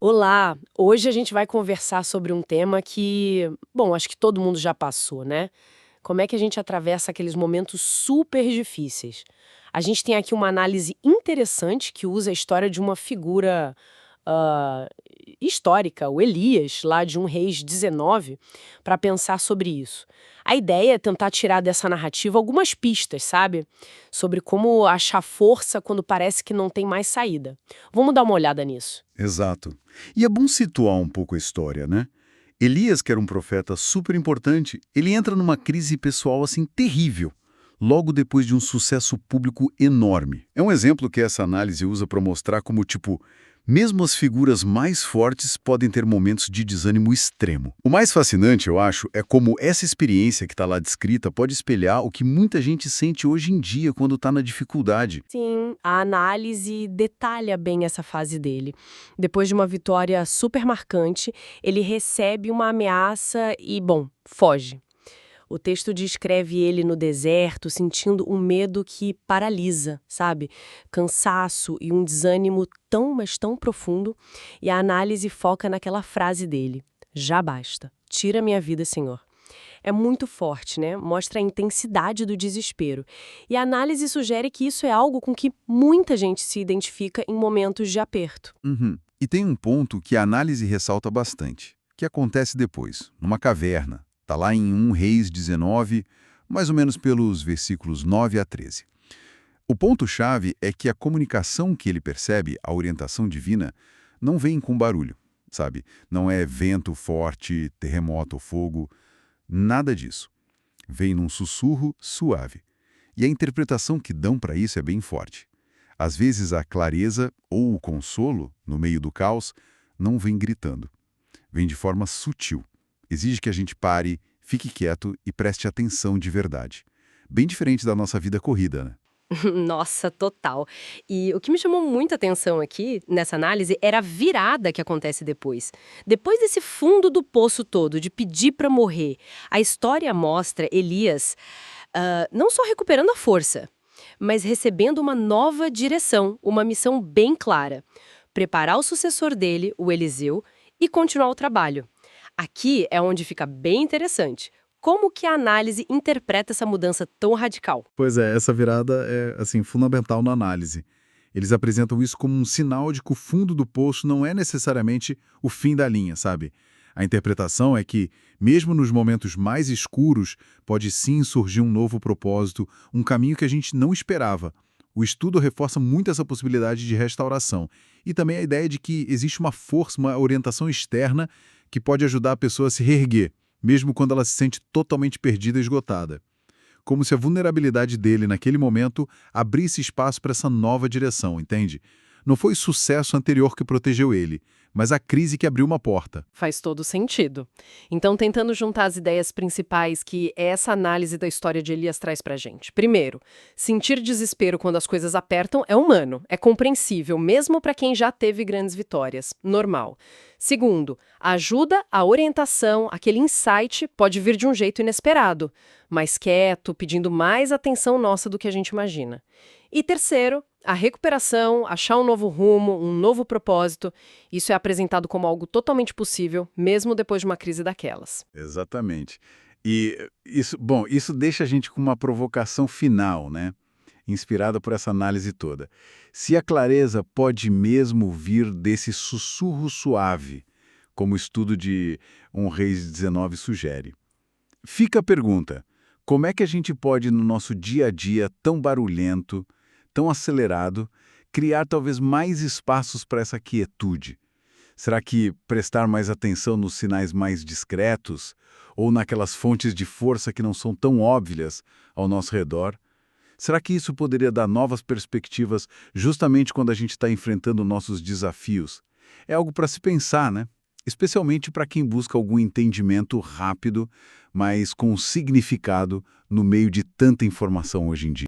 Olá! Hoje a gente vai conversar sobre um tema que, bom, acho que todo mundo já passou, né? Como é que a gente atravessa aqueles momentos super difíceis? A gente tem aqui uma análise interessante que usa a história de uma figura ah, histórica, o Elias, lá de Reis 19, para pensar sobre isso. A ideia é tentar tirar dessa narrativa algumas pistas, sabe? Sobre como achar força quando parece que não tem mais saída. Vamos dar uma olhada nisso. Exato. E é bom situar um pouco a história, né? Elias, que era um profeta super importante, ele entra numa crise pessoal assim terrível, logo depois de um sucesso público enorme. É um exemplo que essa análise usa para mostrar como, tipo, mesmo as figuras mais fortes podem ter momentos de desânimo extremo. O mais fascinante, eu acho, é como essa experiência que está lá descrita pode espelhar o que muita gente sente hoje em dia quando está na dificuldade. Sim, a análise detalha bem essa fase dele. Depois de uma vitória super marcante, ele recebe uma ameaça e, bom, foge. O texto descreve ele no deserto, sentindo um medo que paralisa, sabe? Cansaço e um desânimo tão, mas tão profundo. E a análise foca naquela frase dele: já basta. Tira minha vida, Senhor. É muito forte, né? Mostra a intensidade do desespero. E a análise sugere que isso é algo com que muita gente se identifica em momentos de aperto. Uhum. E tem um ponto que a análise ressalta bastante, que acontece depois, numa caverna. Está lá em 1 Reis 19, mais ou menos pelos versículos 9 a 13. O ponto-chave é que a comunicação que ele percebe, a orientação divina, não vem com barulho, sabe? Não é vento forte, terremoto ou fogo, nada disso. Vem num sussurro suave. E a interpretação que dão para isso é bem forte. Às vezes a clareza ou o consolo, no meio do caos, não vem gritando. Vem de forma sutil. Exige que a gente pare, fique quieto e preste atenção de verdade. Bem diferente da nossa vida corrida, né? Nossa, total. E o que me chamou muita atenção aqui, nessa análise, era a virada que acontece depois. Depois desse fundo do poço todo, de pedir para morrer, a história mostra Elias não só recuperando a força, mas recebendo uma nova direção, uma missão bem clara: preparar o sucessor dele, o Eliseu, e continuar o trabalho. Aqui é onde fica bem interessante. Como que a análise interpreta essa mudança tão radical? Pois é, essa virada é, assim, fundamental na análise. Eles apresentam isso como um sinal de que o fundo do poço não é necessariamente o fim da linha, sabe? A interpretação é que, mesmo nos momentos mais escuros, pode sim surgir um novo propósito, um caminho que a gente não esperava. O estudo reforça muito essa possibilidade de restauração. E também a ideia de que existe uma força, uma orientação externa que pode ajudar a pessoa a se reerguer, mesmo quando ela se sente totalmente perdida e esgotada, como se a vulnerabilidade dele naquele momento abrisse espaço para essa nova direção, entende? Não foi o sucesso anterior que protegeu ele, mas a crise que abriu uma porta. Faz todo sentido. Então, tentando juntar as ideias principais que essa análise da história de Elias traz pra gente. Primeiro, sentir desespero quando as coisas apertam é humano, é compreensível, mesmo para quem já teve grandes vitórias. Normal. Segundo, a ajuda, a orientação, aquele insight pode vir de um jeito inesperado, mais quieto, pedindo mais atenção nossa do que a gente imagina. E terceiro, a recuperação, achar um novo rumo, um novo propósito, isso é apresentado como algo totalmente possível, mesmo depois de uma crise daquelas. Exatamente. E isso, bom, isso deixa a gente com uma provocação final, né? Inspirada por essa análise toda. Se a clareza pode mesmo vir desse sussurro suave, como o estudo de 1 Reis 19 sugere. Fica a pergunta: como é que a gente pode, no nosso dia a dia tão barulhento, tão acelerado, criar talvez mais espaços para essa quietude? Será que prestar mais atenção nos sinais mais discretos ou naquelas fontes de força que não são tão óbvias ao nosso redor? Será que isso poderia dar novas perspectivas justamente quando a gente está enfrentando nossos desafios? É algo para se pensar, né? Especialmente para quem busca algum entendimento rápido, mas com significado no meio de tanta informação hoje em dia.